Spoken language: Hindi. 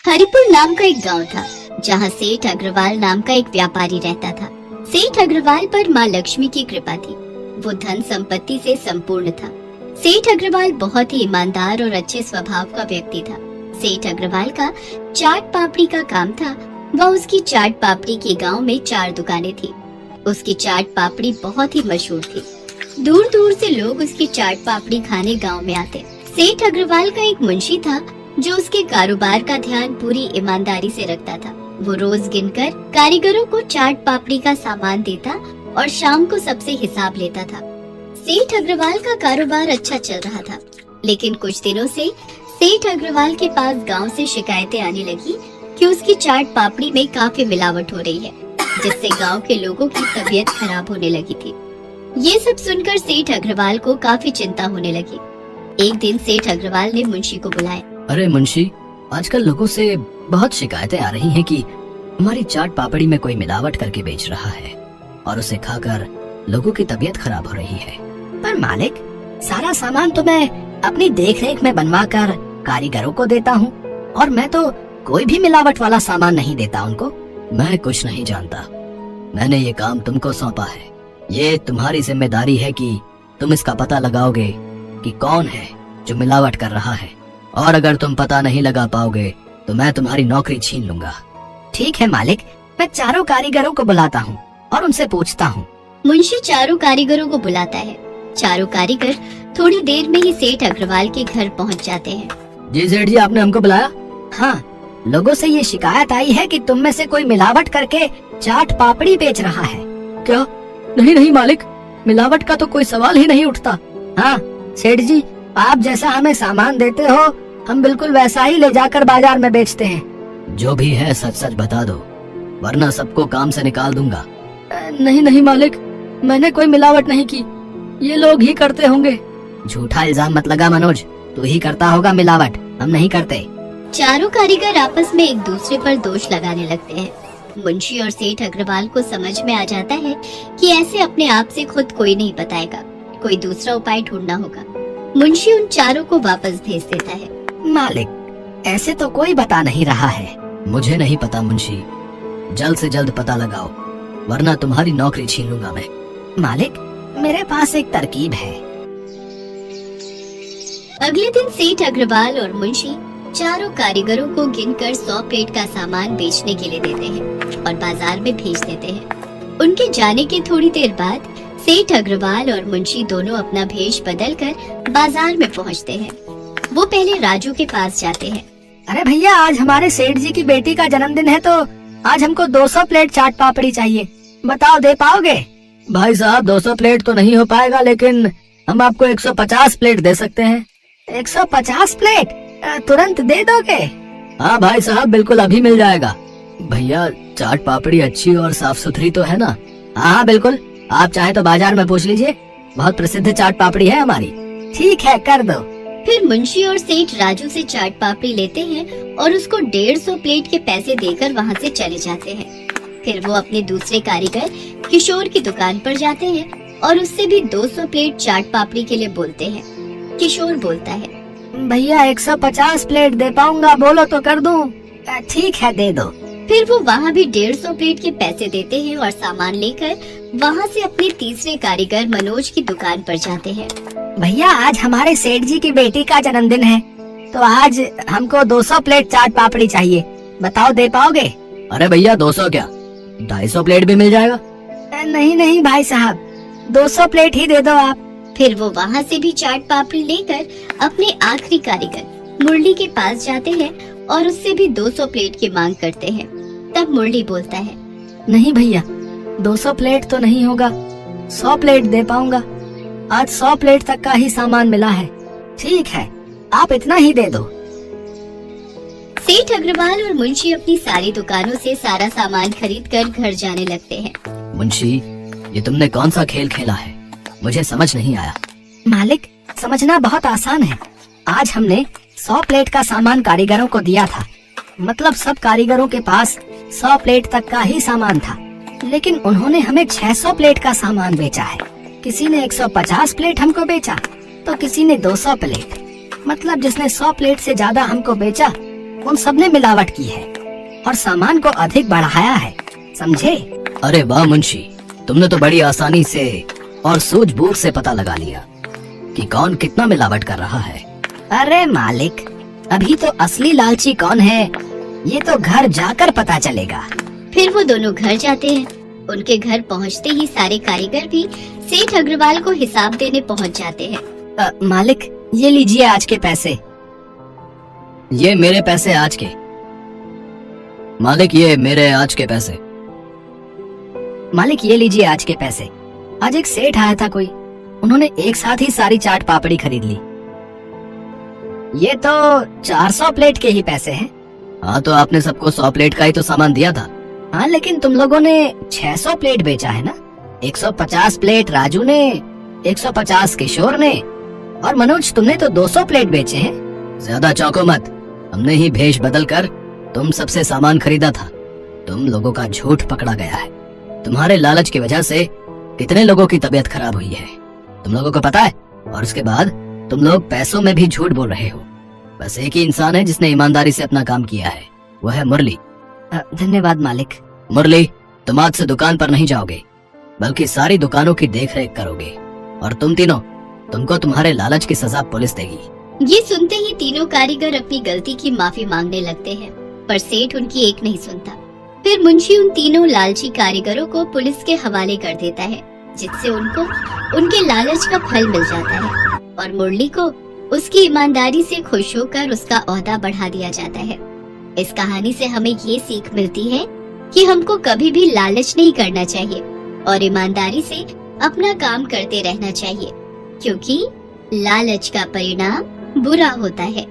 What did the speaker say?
हरिपुर नाम का एक गांव था जहां सेठ अग्रवाल नाम का एक व्यापारी रहता था। सेठ अग्रवाल पर माँ लक्ष्मी की कृपा थी। वो धन संपत्ति से संपूर्ण था। सेठ अग्रवाल बहुत ही ईमानदार और अच्छे स्वभाव का व्यक्ति था। सेठ अग्रवाल का चाट पापड़ी का काम था। वह उसकी चाट पापड़ी के गांव में 4 दुकानें थी। उसकी चाट पापड़ी बहुत ही मशहूर थी। दूर दूर से लोग उसकी चाट पापड़ी खाने गांव में आते। सेठ अग्रवाल का एक मुंशी था जो उसके कारोबार का ध्यान पूरी ईमानदारी से रखता था। वो रोज गिनकर कारीगरों को चाट पापड़ी का सामान देता और शाम को सबसे हिसाब लेता था। सेठ अग्रवाल का कारोबार अच्छा चल रहा था, लेकिन कुछ दिनों से सेठ अग्रवाल के पास गांव से शिकायतें आने लगी कि उसकी चाट पापड़ी में काफी मिलावट हो रही है, जिससे गांव के लोगों की तबीयत खराब होने लगी थी। ये सब सुनकर सेठ अग्रवाल को काफी चिंता होने लगी। एक दिन सेठ अग्रवाल ने मुंशी को बुलाया। अरे मुंशी, आजकल लोगों से बहुत शिकायतें आ रही हैं कि हमारी चाट पापड़ी में कोई मिलावट करके बेच रहा है और उसे खाकर लोगों की तबीयत खराब हो रही है। पर मालिक, सारा सामान तो मैं अपनी देखरेख में बनवा कर कारीगरों को देता हूँ और मैं तो कोई भी मिलावट वाला सामान नहीं देता उनको। मैं कुछ नहीं जानता। मैंने ये काम तुमको सौंपा है। ये तुम्हारी जिम्मेदारी है कि तुम इसका पता लगाओगे कि कौन है जो मिलावट कर रहा है, और अगर तुम पता नहीं लगा पाओगे तो मैं तुम्हारी नौकरी छीन लूंगा। ठीक है मालिक, मैं 4 कारीगरों को बुलाता हूँ और उनसे पूछता हूँ। मुंशी 4 कारीगरों को बुलाता है। 4 कारीगर थोड़ी देर में ही सेठ अग्रवाल के घर पहुँच जाते हैं। जी सेठ जी, आपने हमको बुलाया? हाँ, लोगों से ये शिकायत आई है कि तुम में से कोई मिलावट करके चाट पापड़ी बेच रहा है। क्या? नहीं नहीं मालिक, मिलावट का तो कोई सवाल ही नहीं उठता। हाँ सेठ जी, आप जैसा हमें सामान देते हो हम बिल्कुल वैसा ही ले जाकर बाजार में बेचते हैं। जो भी है सच सच बता दो, वरना सबको काम से निकाल दूंगा। नहीं नहीं मालिक, मैंने कोई मिलावट नहीं की, ये लोग ही करते होंगे। झूठा इल्जाम मत लगा मनोज, तू ही करता होगा मिलावट, हम नहीं करते। 4 कारीगर आपस में एक दूसरे पर दोष लगाने लगते हैं। मुंशी और सेठ अग्रवाल को समझ में आ जाता है कि ऐसे अपने आप से खुद कोई नहीं बताएगा, कोई दूसरा उपाय ढूंढना होगा। मुंशी उन 4 को वापस भेज देता है। मालिक, ऐसे तो कोई बता नहीं रहा है। मुझे नहीं पता मुंशी, जल्द से जल्द पता लगाओ, वरना तुम्हारी नौकरी छीन लूंगा मैं। मालिक, मेरे पास एक तरकीब है। अगले दिन सेठ अग्रवाल और मुंशी 4 कारीगरों को गिनकर 100 प्लेट का सामान बेचने के लिए देते हैं और बाजार में भेज देते हैं। उनके जाने के थोड़ी देर बाद सेठ अग्रवाल और मुंशी दोनों अपना भेष बदलकर बाजार में पहुंचते हैं। वो पहले राजू के पास जाते हैं। अरे भैया, आज हमारे सेठ जी की बेटी का जन्मदिन है तो आज हमको 200 प्लेट चाट पापड़ी चाहिए, बताओ दे पाओगे? भाई साहब, 200 प्लेट तो नहीं हो पाएगा, लेकिन हम आपको 150 प्लेट दे सकते हैं। 150 प्लेट तुरंत दे दोगे? हाँ भाई साहब, बिल्कुल अभी मिल जाएगा। भैया, चाट पापड़ी अच्छी और साफ सुथरी तो है ना? हाँ बिल्कुल, आप चाहे तो बाजार में पूछ लीजिए, बहुत प्रसिद्ध चाट पापड़ी है हमारी। ठीक है, कर दो। फिर मुंशी और सेठ राजू से चाट पापड़ी लेते हैं और उसको 150 प्लेट के पैसे देकर वहाँ से चले जाते हैं। फिर वो अपने दूसरे कारीगर किशोर की दुकान पर जाते हैं और उससे भी 200 प्लेट चाट पापड़ी के लिए बोलते हैं। किशोर बोलता है, भैया 150 प्लेट दे पाऊंगा, बोलो तो कर दूं। ठीक है, दे दो। फिर वो वहाँ भी 150 प्लेट के पैसे देते हैं और सामान लेकर वहाँ से अपने तीसरे कारीगर मनोज की दुकान पर जाते हैं। भैया, आज हमारे सेठ जी की बेटी का जन्मदिन है तो आज हमको 200 प्लेट चाट पापड़ी चाहिए, बताओ दे पाओगे? अरे भैया, 200 क्या, 250 प्लेट भी मिल जाएगा। नहीं नहीं भाई साहब, 200 प्लेट ही दे दो आप। फिर वो वहाँ से भी चाट पापड़ी लेकर अपने आखिरी कारीगर मुरली के पास जाते हैं और उससे भी 200 प्लेट की मांग करते हैं। तब मुरली बोलता है, नहीं भैया, 200 प्लेट तो नहीं होगा, 100 प्लेट दे पाऊंगा। आज 100 प्लेट तक का ही सामान मिला है। ठीक है, आप इतना ही दे दो। सेठ अग्रवाल और मुंशी अपनी सारी दुकानों से सारा सामान खरीद कर घर जाने लगते हैं। मुंशी, ये तुमने कौन सा खेल खेला है, मुझे समझ नहीं आया। मालिक, समझना बहुत आसान है। आज हमने 100 प्लेट का सामान कारीगरों को दिया था, मतलब सब कारीगरों के पास 100 प्लेट तक का ही सामान था, लेकिन उन्होंने हमें 600 प्लेट का सामान बेचा है। किसी ने 150 प्लेट हमको बेचा तो किसी ने 200 प्लेट, मतलब जिसने 100 प्लेट से ज्यादा हमको बेचा उन सब ने मिलावट की है और सामान को अधिक बढ़ाया है, समझे? अरे वाह मुंशी, तुमने तो बड़ी आसानी से और सूझबूझ से पता लगा लिया कि कौन कितना मिलावट कर रहा है। अरे मालिक, अभी तो असली लालची कौन है ये तो घर जाकर पता चलेगा। फिर वो दोनों घर जाते हैं। उनके घर पहुंचते ही सारे कारीगर भी सेठ अग्रवाल को हिसाब देने पहुंच जाते हैं। मालिक, ये लीजिए आज के पैसे। ये मेरे पैसे आज के। मालिक, ये मेरे आज के पैसे। मालिक, ये लीजिए आज के पैसे। आज एक सेठ आया था कोई, उन्होंने एक साथ ही सारी चाट पापड़ी खरीद ली। ये तो 400 प्लेट के ही पैसे हैं। हाँ, तो आपने सबको 100 प्लेट का ही तो सामान दिया था। हाँ, लेकिन तुम लोगों ने 600 प्लेट बेचा है ना। 150 प्लेट राजू ने, 150 किशोर ने, और मनोज तुमने तो 200 प्लेट बेचे हैं। ज्यादा चौंको मत, हमने ही भेष बदल कर तुम सबसे सामान खरीदा था। तुम लोगों का झूठ पकड़ा गया है। तुम्हारे लालच की वजह से कितने लोगों की तबीयत खराब हुई है तुम लोगों को पता है। और उसके बाद तुम लोग पैसों में भी झूठ बोल रहे हो। बस एक ही इंसान है जिसने ईमानदारी से अपना काम किया है, वो है मुरली। धन्यवाद मालिक। मुरली, तुम आज से दुकान पर नहीं जाओगे, बल्कि सारी दुकानों की देखरेख करोगे। और तुम तीनों, तुमको तुम्हारे लालच की सजा पुलिस देगी। ये सुनते ही तीनों कारीगर अपनी गलती की माफी मांगने लगते हैं, पर सेठ उनकी एक नहीं सुनता। फिर मुंशी उन तीनों लालची कारीगरों को पुलिस के हवाले कर देता है, जिससे उनको उनके लालच का फल मिल जाता है और मुरली को उसकी ईमानदारी से खुश होकर उसका ओहदा बढ़ा दिया जाता है। इस कहानी से हमें ये सीख मिलती है कि हमको कभी भी लालच नहीं करना चाहिए और ईमानदारी से अपना काम करते रहना चाहिए, क्योंकि लालच का परिणाम बुरा होता है।